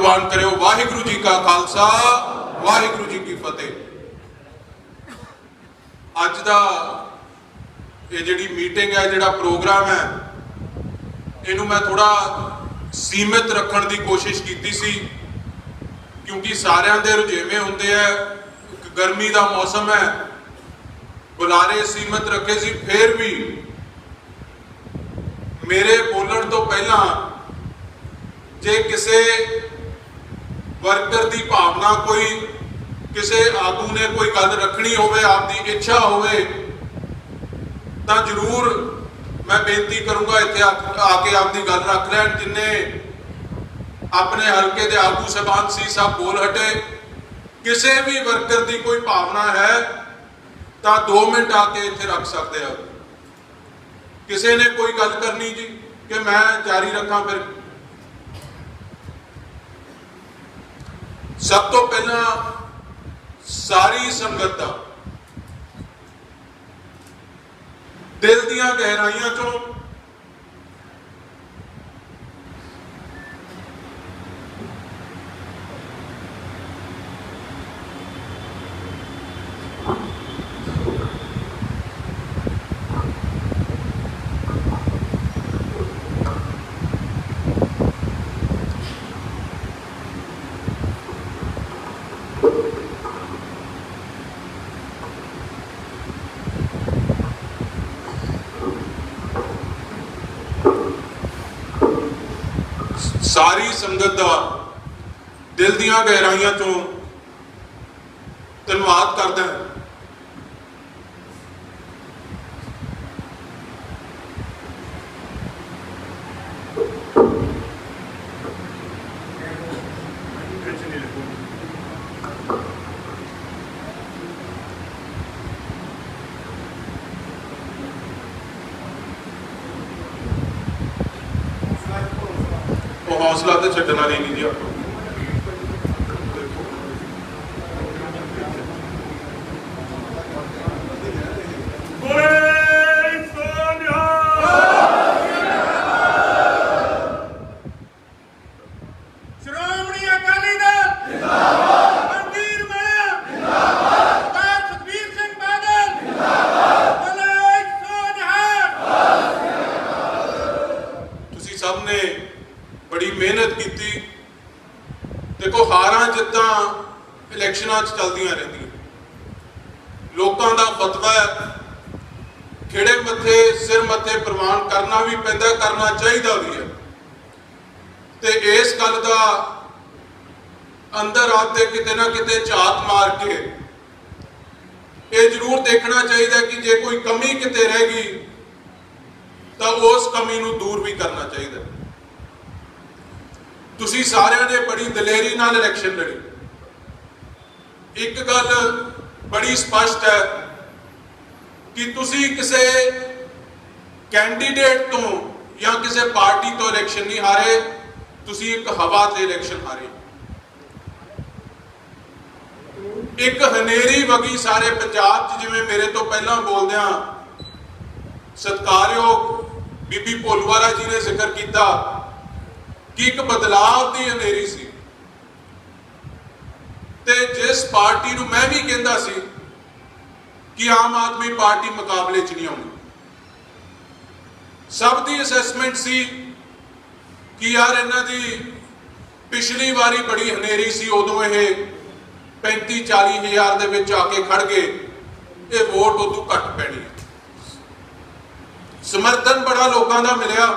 प्रवान करो। वाहिगुरू जी का खालसा, वाहिगुरू जी की फतेह। अज दा ये जिहड़ी मीटिंग है, जिहड़ा प्रोग्राम है, इनू मैं थोड़ा सीमित रखने की कोशिश की सी, क्योंकि सारिਆਂ ਦੇ रुझेवे होंगे है। गर्मी का मौसम है, बुलारे सीमित रखे सी, फिर भी मेरे बोलण तो पहला जे किसी वर्कर की भावना, कोई किसी आगू ने कोई गल रखनी होवे, आपकी इच्छा होवे, तो जरूर मैं बेनती करूँगा इत्थे आके आपकी गल रख लैन। जिन्ने अपने हल्के के आगू साहबान सी सब बोल हटे, किसी भी वर्कर की कोई भावना है तो 2 मिनट आके इत्थे रख सकते हो। किसी ने कोई गल करनी जी कि मैं जारी रखा, फिर सब तो पहला सारी संगत का दिल दियां गहराइयां चों सारी संगत का दिल दियां गहराइयां चों धन्यवाद करदा है। हौसला तो छड्डना नहीं जी आपको। बड़ी मेहनत की। देखो, हारां जित्तां इलैक्शनां चलदियां रहिंदियां, लोकां दा फतवा है, खिड़े मत्थे सिर मत्थे प्रवान करना भी पैंदा, करना चाहिदा भी है। ते इस गल दा अंदर आते किते ना किते झात मार के ये जरूर देखना चाहिए कि जे कोई कमी किते रह गई तो उस कमी नूं दूर भी करना चाहिए। तुसी सारिਆਂ ने बड़ी दलेरी नाल इलैक्शन लड़ी। एक गल बड़ी स्पष्ट है कि तुसी किसी कैंडीडेट तो या किसी पार्टी तो इलैक्शन नहीं हारे, तुसी एक हवा ते इलैक्शन हारे। एक हनेरी वगी सारे पंजाब च, जिवें मेरे तो पहला बोलदियां सत्कारयोग बीबी भोलूवाला जी ने जिक्र किया कि एक बदलाव की हनेरी सी। ते जिस पार्टी नूं मैं भी कहंदा सी कि आम आदमी पार्टी मुकाबले च नहीं आउंदी, सब दी असैसमेंट सी कि यार इन्हां दी पिछली वारी बड़ी हनेरी सी, उदों ये 35-40 हज़ार दे विच आके खड़ गए, ये वोट उदों घट पैनी। समर्थन बड़ा लोगों का मिलिया,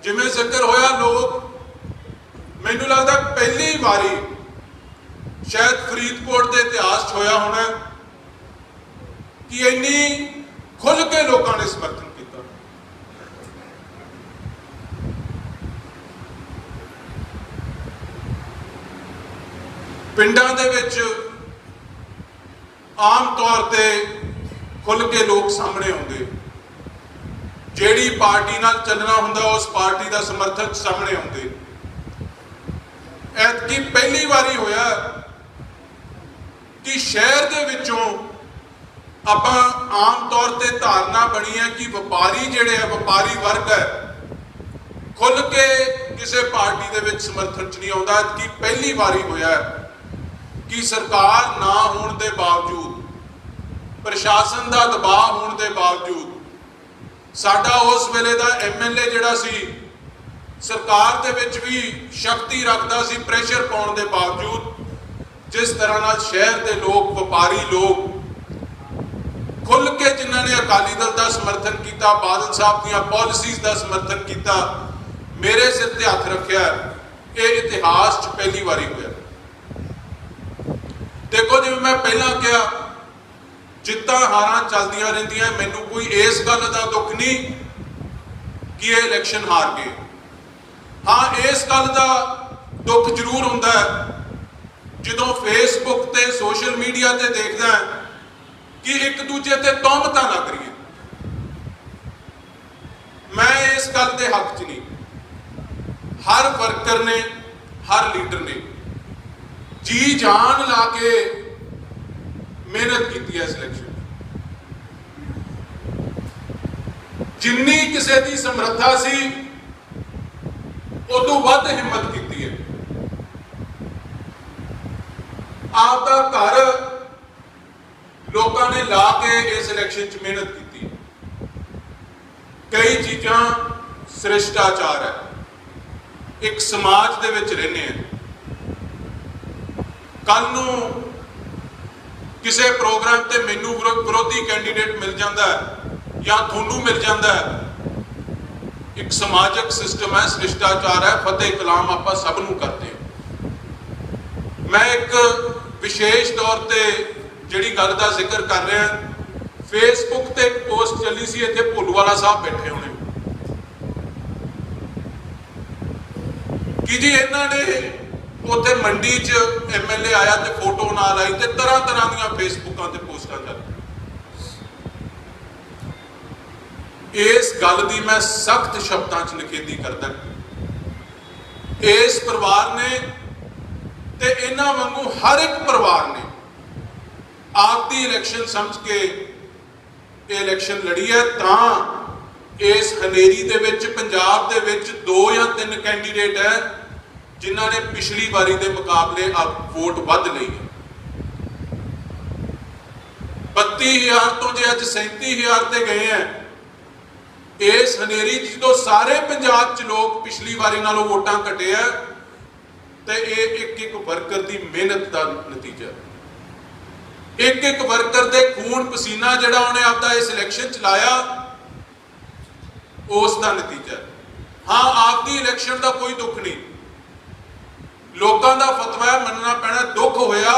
जिवें जिक्र होया, लोग मैनूं लगदा पहली बारी शायद फरीदकोट के इतिहास होया होना कि इन्नी खुल के लोगों ने समर्थन किया। पिंडां दे विच आम तौर ते खुल के लोग सामने आउंदे, ਜਿਹੜੀ पार्टी नाल चलना हुंदा उस पार्टी का समर्थक सामने आउंदे। ऐतकी पहली बारी होया कि शहर दे विचों आपां आम तौर ते धारणा बनी है कि व्यापारी जिहड़े है, व्यापारी वर्ग है, खुल के किसी पार्टी दे विच समर्थन च नहीं आउंदा। कि पहली बारी होया कि सरकार ना होने के बावजूद, प्रशासन का दबाव होने के बावजूद, साडा उस वेले का MLA जिहड़ा सी सरकार दे विच भी शक्ति रखता सी, प्रेशर पाउण के बावजूद जिस तरह नाल शहर के लोग, व्यापारी लोग खुल के जिन्हों ने अकाली दल का समर्थन किया, बादल साहब दी पॉलिसीज का समर्थन किया, मेरे सिर ते हथ रखिया, ये इतिहास च पहली बारी होया। देखो जिवें मैं पहला कहा, जित्तां हारां चलदियां रहिंदियां, मैनूं कोई इस गल का दुख नहीं कि ये इलैक्शन हार गए। हाँ, इस गल का दुख जरूर हुंदा है जदों फेसबुक ते सोशल मीडिया ते देखदा है कि एक दूजे ते तोहमतां लग रही है। मैं इस गल के हक च नहीं। हर वर्कर ने, हर लीडर ने जी जान ला के मेहनत की है इस इलैक्शन। जिन्नी किसी की समर्था सी उदों वध हिम्मत की है। आपका घर लोगों ने ला के इस इलैक्शन च मेहनत की। कई चीज़ां शिष्टाचार है, एक समाज दे विच रहने हैं। कल नूं किसी प्रोग्राम ते मैनू विरोधी कैंडीडेट मिल जाता है या थोनू मिल जाता है, एक समाजिक सिस्टम है, शिष्टाचार है, फतेह कलाम आप सबनों करते हैं। मैं एक विशेष तौर पर जिहड़ी गल का जिक्र कर रहा, फेसबुक ते एक पोस्ट चली सी, इत्थे भोलूवाला साहब बैठे होने कि जी इन्हां ने उत्थे मंडी च MLA आया तो फोटो नाल आई, तो तरह तरह दी फेसबुकों ते पोस्टां चल। इस गल की मैं सख्त शब्दों च निखेधी करदा। इस परिवार ने ते इन्हां वांगू हर एक परिवार ने आपकी इलैक्शन समझ के ये इलैक्शन लड़ी है। तां इस हनेरी दे विच पंजाब दे विच 2 या 3 कैंडीडेट है जिन्होंने पिछली बारी के मुकाबले अब वोट वध लई है। 32,000 तो जे अज 37,000 ते गए हैं। इस हनेरी जो सारे पंजाब च लोग पिछली बारी नालों वोटां घटे है, तो ये एक एक वर्कर की मेहनत का नतीजा है। एक एक वर्कर के खून पसीना जिहड़ा उन्हें आपका इस इलैक्शन च लाया, उसका नतीजा है। हाँ, आपकी इलैक्शन का कोई दुख नहीं, लोगों का फतवा मनना पैना। दुख होया,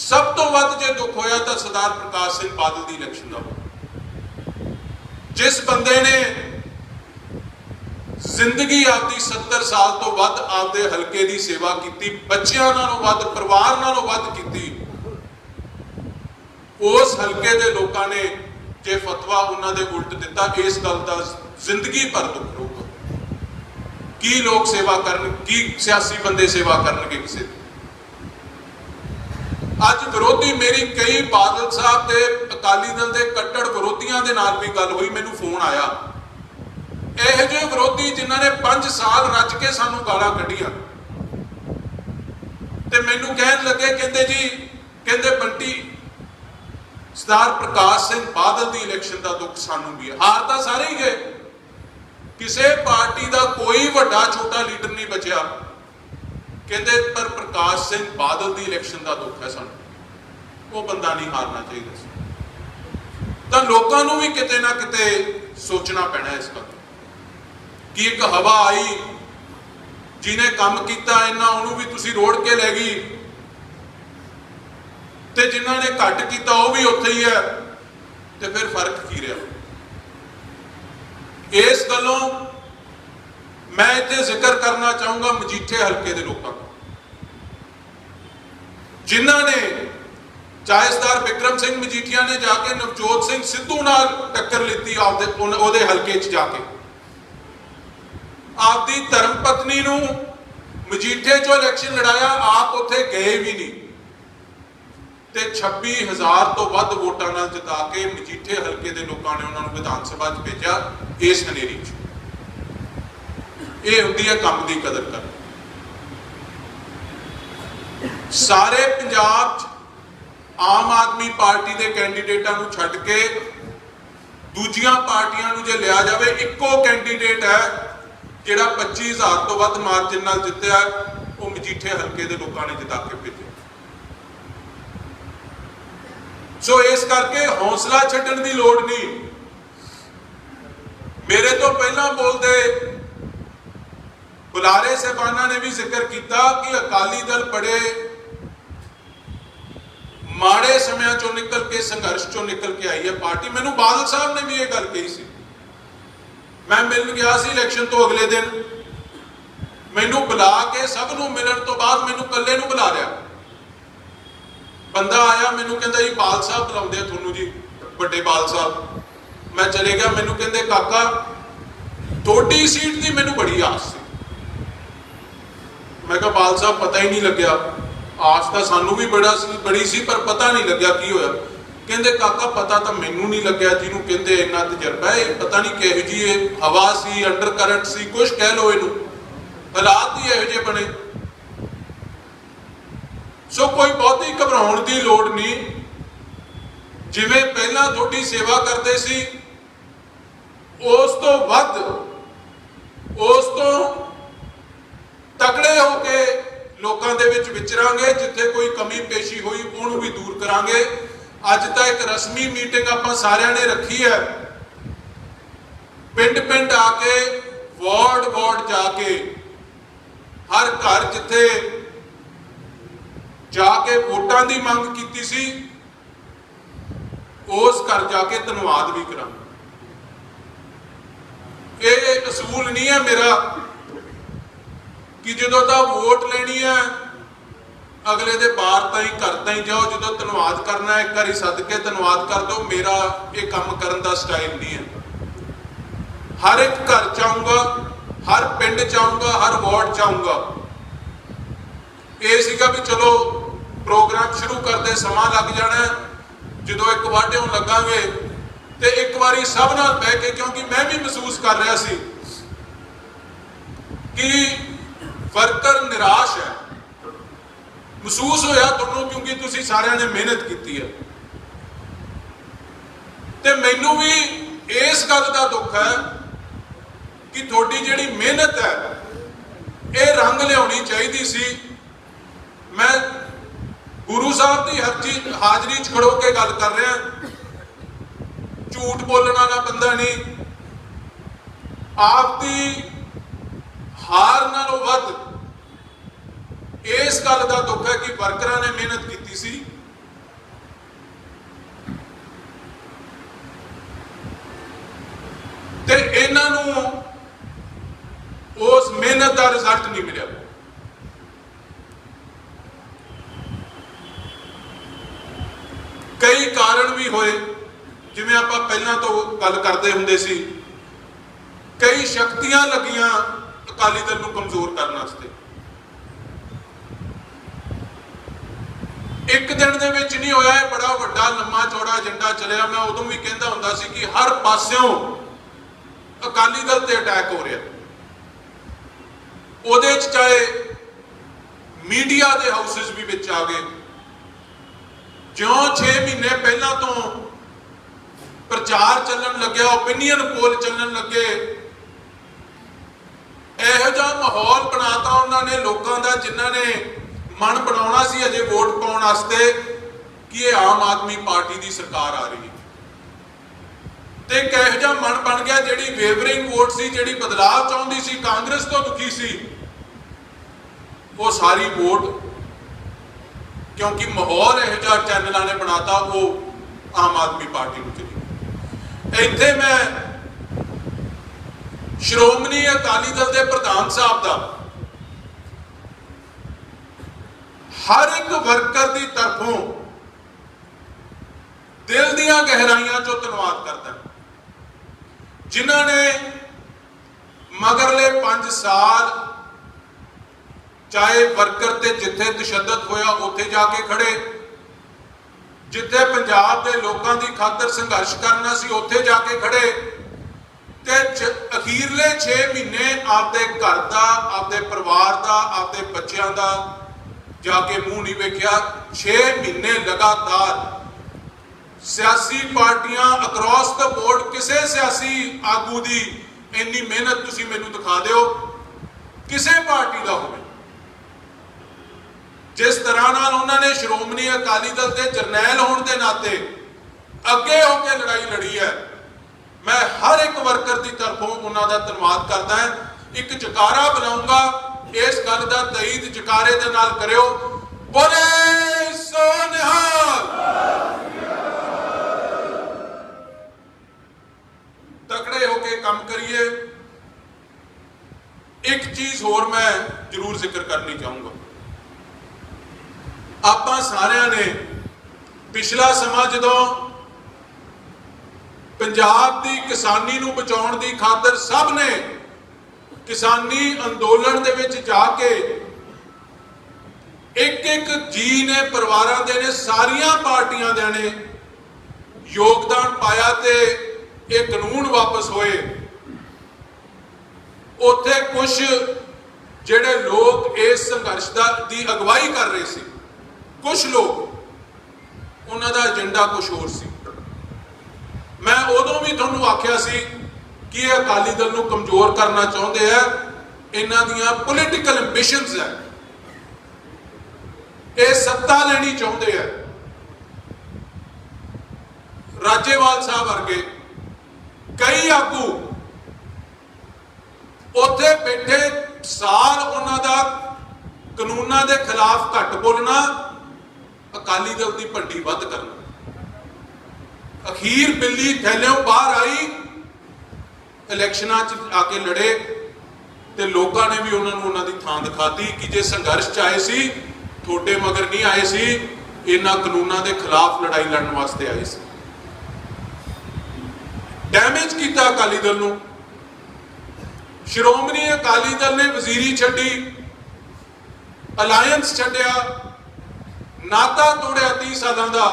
सब तो वध जे दुख होया तो सरदार प्रकाश सिंह बादल की इलैक्शन का। जिस बंदे ने जिंदगी आपकी 70 साल तो वध आपके हल्के की सेवा की, बच्चों नालों वध, परिवार नालों वध की, उस हल्के के लोगों ने जे फतवा उन्होंने उल्ट दिता, इस गल का जिंदगी भर दुख रहूगा। की लोग सेवा करन, की सियासी बंदे सेवा करनगे किसी की। अज विरोधी मेरी कई बादल साहब के अकाली दल के कट्टर विरोधियों के नाल भी गल हुई, मैनू फोन आया। यह जो विरोधी जिन्होंने 5 साल रच के सानू गालां कढ़ियां, ते मैनू कहन लगे, कहते जी, कहते बंटी सरदार प्रकाश सिंह बादल की इलैक्शन का दुख सानू भी है। हार तो सारे ही गए, किसी पार्टी का कोई वड्डा छोटा लीडर नहीं बचिया। कहते पर प्रकाश सिंह बादल की इलैक्शन का दुख है सानू, वो बंदा नहीं हारना चाहिए। तो लोगों को भी किते ना किते सोचना पैना इस बात कि एक हवा आई जिन्हें काम किया इन्ना उन्होंने भी तुसी रोड़ के लै गई, तो जिन्होंने घट किया वह भी उत्थे ही है, तो फिर फर्क की रहा। इस गलों मैं इत्थे जिक्र करना चाहूंगा मजीठे हल्के के लोगों को, जिन्होंने चाहे सरदार बिक्रम सिंह मजीठिया ने जाके नवजोत सिंह सिद्धू नाल टक्कर लीती आपदे हल्के च जाके, आपकी धर्म पत्नी नूं मजीठे चो इलैक्शन लड़ाया, आप उत्थे गए भी नहीं, ते 26,000 तो वध वोटां नाल जिता के मजीठे हल्के के लोगों ने उन्होंने विधान सभा भेजा इस हनेरी च। ये हुंदी है काम की कदर कर। सारे पंजाब च आम आदमी पार्टी के कैंडीडेटां नूं छड्ड के दूजियां पार्टियां नूं जे लिया जाए, इक्को कैंडीडेट है जिहड़ा 25,000 तो वध मार्जिन नाल जित्तिया, वो मजीठे हल्के के लोगों ने जिता के भेजे। सो इस करके हौसला छड्डण की लोड़ नहीं। मेरे तो पहला बोलते बुलारे साहबाना ने भी जिक्र किया कि अकाली दल बड़े माड़े समय चों निकल के, संघर्ष चों निकल के आई है पार्टी। मैनू बादल साहब ने भी ये गल कही सी। मैं मिल गया सी इलैक्शन तो अगले दिन, मैनू बुला के सब नूं मिलण तो बाद मैनू कल्ले नूं बुला लिया। बंदा आया, मैनू कहंदा जी बाल साहब बुलाउंदे तुहानूं जी, बड़े बाल साहब। मैं चले गया, मैनू कहंदे काका थोड़ी सीट की मैनू बड़ी आस सी। मैं कहा बाल साहब पता ही नहीं लग्या। आस तो सानू भी बड़ी सी, पर पता नहीं लग्या की होया। कहंदे काका पता तो मैनू नहीं लग्या, जिन्हों कहंदे इन्ना तजर्बा है, पता नहीं किहो जी हवा सी, अंडर करंट सी, कुछ कह लो इनू, हालात ही इहो जिहे बने। सो कोई बहुती घबराउण की लोड़ नहीं। जिवें पहला थोड़ी सेवा करते सी, उस तो वध, उस तो तगड़े होके लोगों के विच विचरांगे। जिथे कोई कमी पेशी हुई उन्होंने भी दूर करांगे। अज तो एक रस्मी मीटिंग आपां सारियां ने रखी है, पिंड पिंड आके, वार्ड वार्ड जाके, हर घर जिथे जाके वोटां की मंग की सी, उस घर जाके धन्यवाद भी करांगे। ये असूल नहीं है मेरा कि जो वोट लेनी है अगले दे बार ताई घर ताई जाओ, जो धन्यवाद करना एक बारी सदके धन्यवाद कर दो। मेरा ये काम करने का स्टाइल नहीं है। हर एक घर चाहूँगा, हर पिंड चाहूँगा, हर वार्ड चाहूँगा। ये सीगा भी चलो प्रोग्राम शुरू करते समा लग जाना, जो एक वाढे होण लगांगे तो एक बारी सब नाल बह के, क्योंकि मैं भी महसूस कर रहा सी कि वर्कर निराश है। महसूस होया तुहानूं, क्योंकि तुसीं सारियां ने मेहनत की है। ते मैनू भी इस गल का दुख है कि थोड़ी जिहड़ी मेहनत है ये रंग लियाउणी चाहिदी सी। मैं गुरु साहब की हर चीज हाजरी च खड़ो के गल कर रहा, झूठ बोलने वाला बंदा नहीं। आपकी हार नालों वध इस गल का दुख है कि वर्करां ने मेहनत की सी, ते इन्हां नूं उस मेहनत का रिजल्ट नहीं मिलिया। कई कारण भी होए, जिवें आपां पहलां तो गल करते हुंदे सी, कई शक्तियां लगियां अकाली दल नूं कमजोर करने वास्ते। एक दिन दे विच नहीं होया, बड़ा वड्डा लम्मा चौड़ा एजेंडा चलिया। मैं उदों भी कहंदा हुंदा सी कि हर पास्यों अकाली दल ते अटैक हो रहा। ਉਹਦੇ ਚ ਚਾਹੇ मीडिया के हाउसिस भी विच आ गए। ज्यों 6 महीने पहला तो प्रचार चलन लग्या, ओपीनियन पोल चलन लगे, इहो जिहा माहौल बनाता उन्होंने लोगों का, जिन्हों ने मन बनाना सी अजे वोट पाउण वास्ते कि ये आम आदमी पार्टी की सरकार आ रही है। तो एक इहो जिहा मन बन गया, जिहड़ी वेवरिंग वोट सी, जिहड़ी बदलाव चाहुंदी सी, कांग्रेस तो दुखी सी, वो सारी वोट, क्योंकि माहौल इहो जिहा चैनलों ने बनाता, वो आम आदमी पार्टी को चली। इत्थे मैं श्रोमणी अकाली दल के प्रधान साहब का हर एक वर्कर की तरफों दिल दियां गहराइयां चो धन्यवाद करता, जिन्होंने मगरले 5 साल चाहे वर्कर ते जिथे तशद्दद होया उत्थे जाके खड़े, जिथे पंजाब के लोगों की खातर संघर्ष करना सी उत्थे जाके खड़े, ਤੇ ਅਖੀਰਲੇ 6 ਮਹੀਨੇ ਆਪਦੇ ਘਰ ਦਾ, ਆਪਦੇ ਪਰਿਵਾਰ ਦਾ, ਆਪਦੇ ਬੱਚਿਆਂ ਦਾ ਜਾ ਕੇ ਮੂੰਹ ਨਹੀਂ ਵੇਖਿਆ। 6 ਮਹੀਨੇ ਲਗਾਤਾਰ ਸਿਆਸੀ ਪਾਰਟੀਆਂ ਅਕ੍ਰੋਸ ਦ ਬੋਰਡ, ਕਿਸੇ ਸਿਆਸੀ ਆਗੂ ਦੀ ਇੰਨੀ ਮਿਹਨਤ ਤੁਸੀਂ ਮੈਨੂੰ ਦਿਖਾ ਦਿਓ, ਕਿਸੇ ਪਾਰਟੀ ਦਾ ਹੋਵੇ, ਜਿਸ ਤਰ੍ਹਾਂ ਨਾਲ ਉਹਨਾਂ ਨੇ ਸ਼੍ਰੋਮਣੀ ਅਕਾਲੀ ਦਲ ਦੇ ਜਰਨੈਲ ਹੋਣ ਦੇ ਨਾਤੇ ਅੱਗੇ ਹੋ ਕੇ ਲੜਾਈ ਲੜੀ ਹੈ। ਮੈਂ ਹਰ ਇੱਕ ਵਰਕਰ ਦੀ ਤਰਫੋਂ ਉਹਨਾਂ ਦਾ ਧੰਨਵਾਦ ਕਰਦਾ ਹਾਂ। ਇੱਕ ਜਕਾਰਾ ਬਣਾਉਂਗਾ, ਇਸ ਗੱਲ ਦਾ ਤਈਦ ਜਕਾਰੇ ਦੇ ਨਾਲ ਕਰਿਓ, ਬੋਲੇ ਸੋ ਨਿਹਾਲ। ਤਕੜੇ ਹੋ ਕੇ ਕੰਮ ਕਰੀਏ। ਇੱਕ ਚੀਜ਼ ਹੋਰ ਮੈਂ ਜ਼ਰੂਰ ਜ਼ਿਕਰ ਕਰਨੀ ਚਾਹੂੰਗਾ। ਆਪਾਂ ਸਾਰਿਆਂ ਨੇ ਪਿਛਲਾ ਸਮਾਂ ਜਦੋਂ ਪੰਜਾਬ ਦੀ ਕਿਸਾਨੀ ਨੂੰ ਬਚਾਉਣ ਦੀ ਖਾਤਰ ਸਭ ਨੇ ਕਿਸਾਨੀ ਅੰਦੋਲਨ ਦੇ ਵਿੱਚ ਜਾ ਕੇ ਇੱਕ ਜੀ ਨੇ, ਪਰਿਵਾਰਾਂ ਦੇ ਨੇ, ਸਾਰੀਆਂ ਪਾਰਟੀਆਂ ਦੇ ਨੇ ਯੋਗਦਾਨ ਪਾਇਆ ਤੇ ਇਹ ਕਾਨੂੰਨ ਵਾਪਸ ਹੋਏ। ਉੱਥੇ ਕੁਝ ਜਿਹੜੇ ਲੋਕ ਇਸ ਸੰਘਰਸ਼ ਦੀ ਅਗਵਾਈ ਕਰ ਰਹੇ ਸੀ, ਕੁਝ ਲੋਕ, ਉਹਨਾਂ ਦਾ ਏਜੰਡਾ ਕੁਝ ਹੋਰ ਸੀ। ਮੈਂ ਉਦੋਂ ਵੀ ਤੁਹਾਨੂੰ ਆਖਿਆ ਸੀ ਕਿ ਇਹ ਅਕਾਲੀ ਦਲ ਨੂੰ ਕਮਜ਼ੋਰ ਕਰਨਾ ਚਾਹੁੰਦੇ ਆ, ਇਹਨਾਂ ਦੀਆਂ ਪੋਲੀਟੀਕਲ ਐਂਬੀਸ਼ਨਸ ਹੈ, ਇਹ ਸੱਤਾ ਲੈਣੀ ਚਾਹੁੰਦੇ ਆ। ਰਾਜੇਵਾਲ ਸਾਹਿਬ ਵਰਗੇ ਕਈ ਆਗੂ ਉੱਥੇ ਬੈਠੇ, ਸਾਲ ਉਹਨਾਂ ਦਾ ਕਾਨੂੰਨਾਂ ਦੇ ਖਿਲਾਫ ਘੱਟ ਬੋਲਣਾ, ਅਕਾਲੀ ਦਲ ਦੀ ਭੰਡੀ ਵੱਧ ਕਰਨਾ। ਅਖੀਰ ਬਿੱਲੀ ਥੈਲਿਓਂ ਬਾਹਰ ਆਈ, ਇਲੈਕਸ਼ਨਾਂ 'ਚ ਆ ਕੇ ਲੜੇ ਤੇ ਲੋਕਾਂ ਨੇ ਵੀ ਉਹਨਾਂ ਨੂੰ ਉਹਨਾਂ ਦੀ ਥਾਂ ਦਿਖਾਤੀ ਕਿ ਜੇ ਸੰਘਰਸ਼ 'ਚ ਆਏ ਸੀ, ਤੁਹਾਡੇ ਮਗਰ ਨਹੀਂ ਆਏ ਸੀ, ਇਹਨਾਂ ਕਾਨੂੰਨਾਂ ਦੇ ਖਿਲਾਫ ਲੜਾਈ ਲੜਨ ਵਾਸਤੇ ਆਏ ਸੀ। ਡੈਮੇਜ ਕੀਤਾ ਅਕਾਲੀ ਦਲ ਨੂੰ। ਸ਼੍ਰੋਮਣੀ ਅਕਾਲੀ ਦਲ ਨੇ ਵਜ਼ੀਰੀ ਛੱਡੀ, ਅਲਾਇੰਸ ਛੱਡਿਆ, ਨਾਤਾ ਤੋੜਿਆ 30 ਸਾਲਾਂ ਦਾ,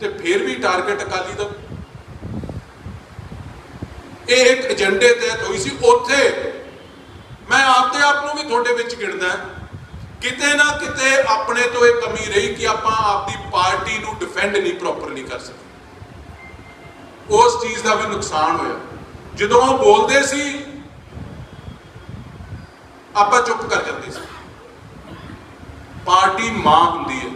ਤੇ ਫਿਰ ਵੀ ਟਾਰਗੇਟ ਅਕਾਲੀ ਦਲ। ਇਹ ਇੱਕ ਏਜੰਡੇ ਤਹਿਤ ਹੋਈ ਸੀ। ਉੱਥੇ ਮੈਂ ਆਪਦੇ ਆਪ ਨੂੰ ਵੀ ਤੁਹਾਡੇ ਵਿੱਚ ਗਿਣਦਾ, ਕਿਤੇ ਨਾ ਕਿਤੇ ਆਪਣੇ ਤੋਂ ਇਹ ਕਮੀ ਰਹੀ ਕਿ ਆਪਾਂ ਆਪਦੀ ਪਾਰਟੀ ਨੂੰ ਡਿਫੈਂਡ ਨਹੀਂ ਪ੍ਰੋਪਰਲੀ ਕਰ ਸਕੇ। ਉਸ ਚੀਜ਼ ਦਾ ਵੀ ਨੁਕਸਾਨ ਹੋਇਆ। ਜਦੋਂ ਉਹ ਬੋਲਦੇ ਸੀ ਆਪਾਂ ਚੁੱਪ ਕਰ ਜਾਂਦੇ ਸੀ। ਪਾਰਟੀ ਮਾਂ ਹੁੰਦੀ ਹੈ,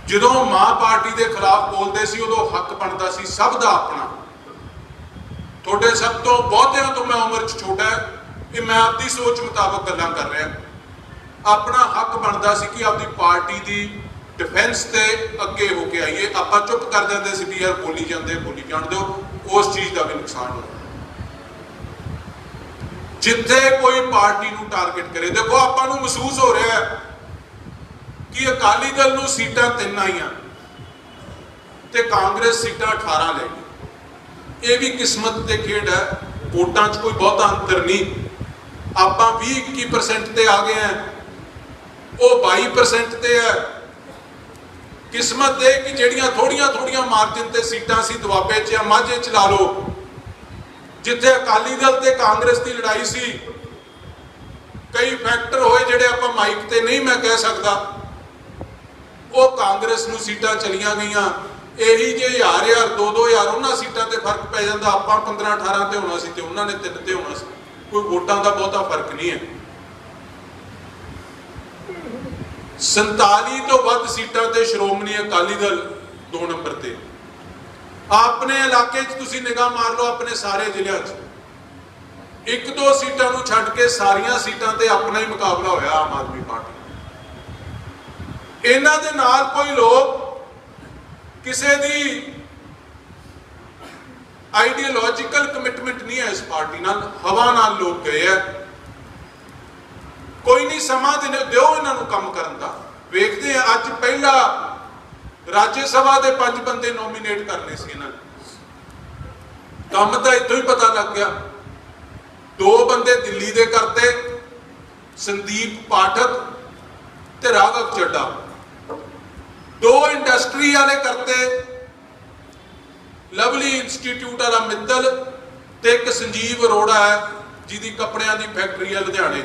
ਜਦੋਂ ਮਾਂ ਪਾਰਟੀ ਦੇ ਖਿਲਾਫ ਬੋਲਦੇ ਸੀ ਉਦੋਂ ਹੱਕ ਬਣਦਾ ਸੀ ਸਭ ਦਾ ਆਪਣਾ। ਤੁਹਾਡੇ ਸਭ ਤੋਂ ਬਹੁਤਿਆਂ ਤੋਂ ਮੈਂ ਉਮਰ 'ਚ ਛੋਟਾ, ਕਿ ਮੈਂ ਆਪਦੀ ਸੋਚ ਮੁਤਾਬਕ ਗੱਲਾਂ ਕਰ ਰਿਹਾ। ਆਪਣਾ ਹੱਕ ਬਣਦਾ ਸੀ ਕਿ ਆਪਦੀ ਪਾਰਟੀ ਦੀ ਡਿਫੈਂਸ ਤੇ ਅੱਗੇ ਹੋ ਕੇ ਆਈਏ। ਆਪਾਂ ਚੁੱਪ ਕਰ ਜਾਂਦੇ ਸੀ ਵੀ ਯਾਰ ਬੋਲੀ ਜਾਂਦੇ, ਬੋਲੀ ਜਾਣ ਦਿਓ। ਉਸ ਚੀਜ਼ ਦਾ ਵੀ ਨੁਕਸਾਨ ਹੋਇਆ। ਜਿੱਥੇ ਕੋਈ ਪਾਰਟੀ ਨੂੰ ਟਾਰਗੇਟ ਕਰੇ, ਦੇਖੋ ਆਪਾਂ ਨੂੰ ਮਹਿਸੂਸ ਹੋ ਰਿਹਾ ਹੈ ਕਿ ਅਕਾਲੀ ਦਲ ਨੂੰ ਸੀਟਾਂ 3 ਆਈਆਂ ਤੇ ਕਾਂਗਰਸ ਸੀਟਾਂ 18 ਲੈ ਗਈ। ਇਹ ਵੀ ਕਿਸਮਤ ਤੇ ਖੇਡ ਹੈ, ਵੋਟਾਂ 'ਚ ਕੋਈ ਬਹੁਤਾ ਅੰਤਰ ਨਹੀਂ। ਆਪਾਂ 20-21% ਤੇ ਆ ਗਏ ਆ, ਉਹ 22% ਤੇ ਹੈ। ਕਿਸਮਤ ਇਹ ਕਿ ਜਿਹੜੀਆਂ ਥੋੜੀਆਂ ਮਾਰਜਨ ਤੇ ਸੀਟਾਂ ਸੀ, ਦੁਆਬੇ 'ਚ ਜਾਂ ਮਾਝੇ 'ਚ ਲਾ ਲਓ, ਜਿੱਥੇ ਅਕਾਲੀ ਦਲ ਤੇ ਕਾਂਗਰਸ ਦੀ ਲੜਾਈ ਸੀ, ਕਈ ਫੈਕਟਰ ਹੋਏ ਜਿਹੜੇ ਆਪਾਂ ਮਾਈਕ ਤੇ ਨਹੀਂ ਮੈਂ ਕਹਿ ਸਕਦਾ, ਉਹ ਕਾਂਗਰਸ ਨੂੰ ਸੀਟਾਂ ਚਲੀਆਂ ਗਈਆਂ। ਇਹੀ ਜੇ 1000 2-2000 ਉਹਨਾਂ ਸੀਟਾਂ ਤੇ ਫਰਕ ਪੈ ਜਾਂਦਾ, ਆਪਾਂ 15-18 ਤੇ ਹੋਣਾ ਸੀ ਤੇ ਉਹਨਾਂ ਨੇ 3 ਤੇ ਹੋਣਾ ਸੀ। ਕੋਈ ਵੋਟਾਂ ਦਾ ਬਹੁਤਾ ਫਰਕ ਨਹੀਂ ਹੈ। 47 ਤੋਂ ਵੱਧ ਸੀਟਾਂ ਤੇ ਸ਼੍ਰੋਮਣੀ ਅਕਾਲੀ ਦਲ 2 ਨੰਬਰ ਤੇ। ਆਪਣੇ ਇਲਾਕੇ 'ਚ ਤੁਸੀਂ ਨਿਗਾਹ ਮਾਰ ਲਓ, ਆਪਣੇ ਸਾਰੇ ਜ਼ਿਲ੍ਹਿਆਂ 'ਚ 1-2 ਸੀਟਾਂ ਨੂੰ ਛੱਡ ਕੇ ਸਾਰੀਆਂ ਸੀਟਾਂ ਤੇ ਆਪਣਾ ਹੀ ਮੁਕਾਬਲਾ ਹੋਇਆ ਆਮ ਆਦਮੀ ਪਾਰਟੀ। ਇਹਨਾਂ ਦੇ ਨਾਲ ਕੋਈ ਲੋਕ ਕਿਸੇ ਦੀ ਆਈਡੀਓਲੋਜੀਕਲ ਕਮਿਟਮੈਂਟ ਨਹੀਂ ਹੈ ਇਸ ਪਾਰਟੀ ਨਾਲ, ਹਵਾ ਨਾਲ ਲੋਕ ਗਏ ਆ। ਕੋਈ ਨਹੀਂ, ਸਮਾਂ ਦਿਓ ਇਹਨਾਂ ਨੂੰ ਕੰਮ ਕਰਨ ਦਾ। ਵੇਖਦੇ ਆ, ਅੱਜ ਪਹਿਲਾ ਰਾਜ ਸਭਾ ਦੇ 5 ਬੰਦੇ ਨੋਮੀਨੇਟ ਕਰਨੇ ਸੀ ਇਹਨਾਂ ਨੇ। ਕੰਮ ਤਾਂ ਇੱਥੋਂ ਹੀ ਪਤਾ ਲੱਗ ਗਿਆ। 2 ਬੰਦੇ ਦਿੱਲੀ ਦੇ ਕਰਤੇ, ਸੰਦੀਪ ਪਾਠਕ ਤੇ ਰਾਘਵ ਚੱਡਾ। 2 ਇੰਡਸਟਰੀ ਵਾਲੇ ਕਰਤੇ, लवली इंस्टीट्यूट वाला मित्तल ते एक संजीव अरोड़ा है जिहदी कपड़ियां की फैक्ट्री है लुधियाने,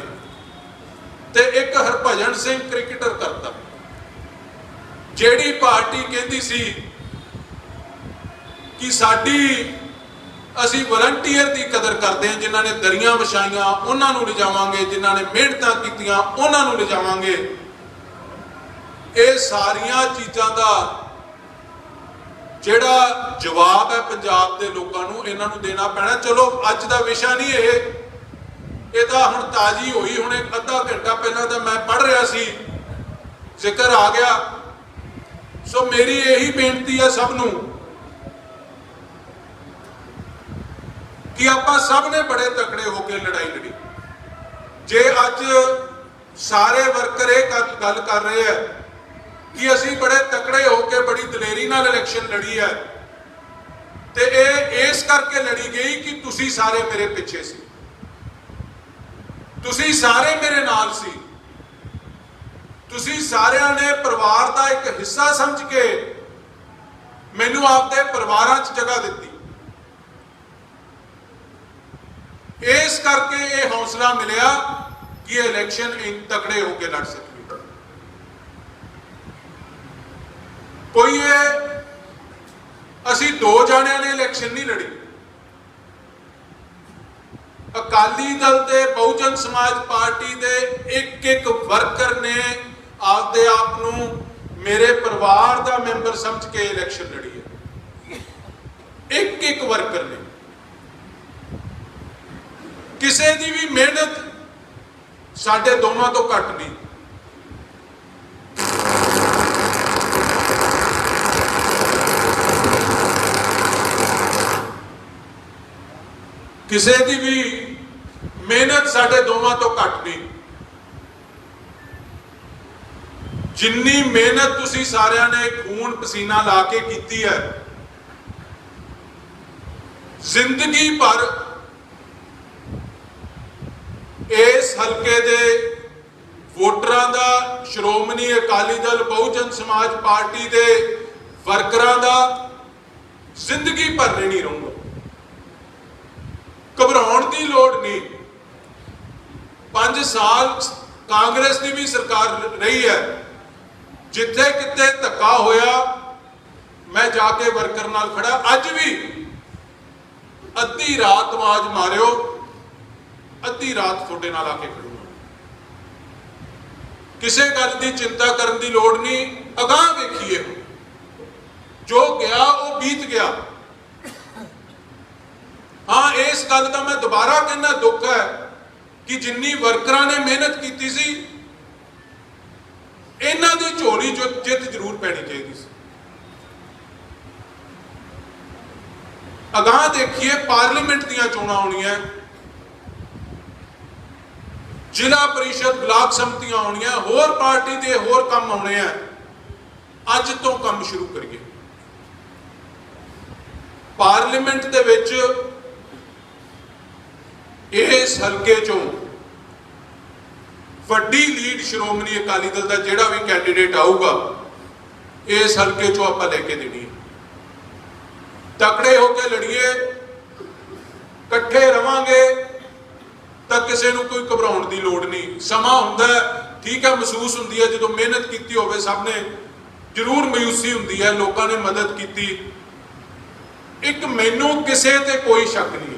ते एक हरभजन सिंह क्रिकेटर करता। जिहड़ी पार्टी कहती सी कि साडी असी वलंटीयर की कदर करते हैं, जिन्होंने दरियां विछाइयां उन्होंने ले जावांगे, जिन्होंने मेहनत कीतियां उन्होंने ले जावांगे। ये सारिया चीज़ों का जिहड़ा जवाब है पंजाब के लोगों को इन्हां नूं देना पैना। चलो अज का विषय नहीं ये तो हुण ताजी हुई, हुणे अद्धा घंटा पहला तो मैं पढ़ रहा सी, जिक्र आ गया। सो मेरी यही बेनती है सब नूं कि आपां सब ने बड़े तकड़े होकर लड़ाई लड़ी। जे अज सारे वर्कर ये गल कर रहे हैं कि असी बड़े तकड़े होकर बड़ी दलेरी नाल इलैक्शन लड़ी है, तो ये इस करके लड़ी गई कि तुसी सारे मेरे पिछे सी, तुसी सारे मेरे नाल सी, तुसी सारिਆਂ ने परिवार का एक हिस्सा समझ के मैनू आपके परिवारां च जगह दी। इस करके ये हौसला मिलिया कि इलैक्शन इन तगड़े होकर लड़ सके। कोई ये असी दो जाणियां ने इलैक्शन नहीं लड़ी, अकाली दल दे बहुजन समाज पार्टी दे एक एक वर्कर ने आपदे आप नूं मेरे परिवार का मैंबर समझ के इलैक्शन लड़ी है। एक एक वर्कर ने, किसी की भी मेहनत साडे दोनों तो घट नहीं। किसी की भी मेहनत साडे दोवां तो घट नहीं। जिन्नी मेहनत तुसी सारिਆਂ ने खून पसीना ला के की है, जिंदगी भर इस हल्के दे वोटरां दा, श्रोमणी अकाली दल बहुजन समाज पार्टी दे वर्करां दा जिंदगी भर नहीं रहूंगा। घबराउण की लोड़ नहीं। 5 साल कांग्रेस की भी सरकार रही है, जिथे किते धक्का होया मैं जाके वर्कर नाल खड़ा। अज भी अद्धी रात आवाज मारियो, अद्धी रात थोड़े नाल आके खड़ूंगा। किसी गल की चिंता करने की लोड़ नहीं। अगाह वेखिए, जो गया वो बीत गया। हाँ, इस गल का मैं दोबारा कहना दुख है कि जिन्नी वर्करां ने मेहनत की सी, इन्हां दी झोली जो जित जरूर पैनी चाहिए सी। अगाह देखिए, पार्लीमेंट दीयां चोणां होणीआं, जिला परिषद ब्लॉक समितियां होणीआं, होर पार्टी दे होर काम आउणे आ। अज तो काम शुरू करिए। पार्लीमेंट दे विच इस हल्के चों वड्डी लीड श्रोमणी अकाली दल का जिहड़ा भी कैंडीडेट आऊगा, इस हल्के चों आपां लैके देनी है। तकड़े होकर लड़िए, कट्ठे रवांगे तो किसी को कोई घबराउण की लोड़ नहीं। समा हुंदा है, ठीक है, महसूस हुंदी है, जो मेहनत की होवे सब ने, जरूर मायूसी हुंदी है, लोगों ने मदद की। एक मैनू किसी ते कोई शक नहीं।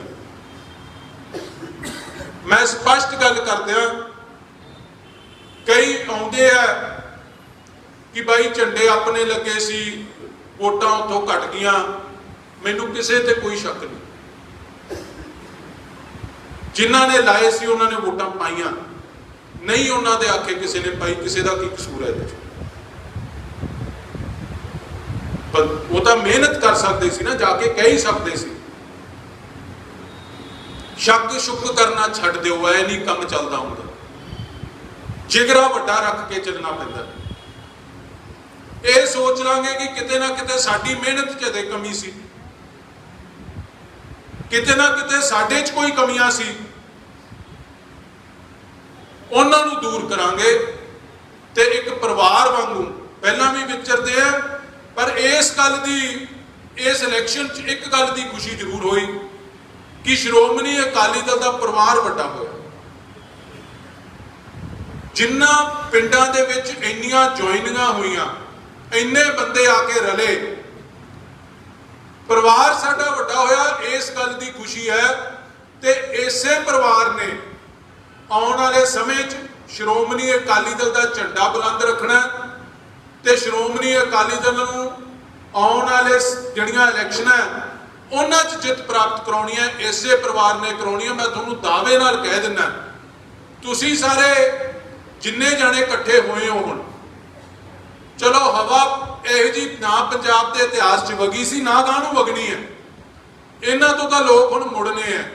मैं स्पष्ट गल कर दिया, कई आउंदे है कि भाई झंडे अपने लगे सी, वोटां उतों घट गईयां। मैनू किसी ते कोई शक नहीं। जिन्हां ने लाए सी उन्होंने वोटां पाईयां नहीं, उन्होंने आखे किसी ने पाई, किसी का की कसूर है? पर वो तो मेहनत कर सकते सी ना, जाके कह ही सकते सी। शक शुक करना छड्ड दिओ, ऐ नहीं काम चलता हुंदा। जिगरा वड्डा रख के चलना पैंदा। ये सोच लांगे कि किते ना किते साडी मेहनत च कमी सी, किते ना किते साडे च कोई कमियां सी, उन्हां नूं दूर करांगे ते एक परिवार वांगू पहलां भी विचरदे आ। पर इस गल दी इस इलैक्शन च एक गल की खुशी जरूर हुई कि श्रोमणी अकाली दल का परिवार वड्डा होया। जिन्ना पिंडां दे विच इन्नियां ज्वाइनिंगां होईयां, इन्ने बंदे आके रले, परिवार साडा वड्डा होया, इस गल की खुशी है। ते इसे परिवार ने आने वाले समय च श्रोमणी अकाली दल का झंडा बुलंद रखना ते श्रोमणी अकाली दल नूं आने वाले जिहड़ियां इलैक्शन है उन्हां च जित प्राप्त कराउणी है, इसे परिवार ने कराउणी है। मैं तुहानूं दावे नाल कह दिना, तुसीं सारे जिन्ने जाने इकट्ठे होए हो, हुण चलो हवा इहो जी ना पंजाब के इतिहास च वगी सी, ना गानू वगनी है। इन्हां तो तां लोक हुण मुड़ने हैं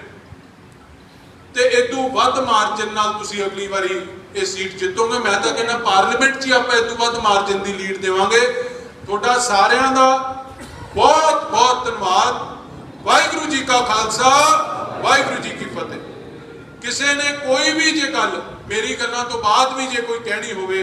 ते इदों वध मार्जिन नाल तुसीं अगली वारी ये सीट जितोगे। मैं तो कहना पार्लीमेंट च ही आपां इदों वध मार्जिन की लीड देवांगे। तुहाडा सारिआं दा बहुत बहुत धन्नवाद। वाहिगुरू जी का खालसा, वाहिगुरू जी की फतेह। किसी ने कोई भी जे गल मेरी गल्लां तो बाद भी जे कोई कहनी होवे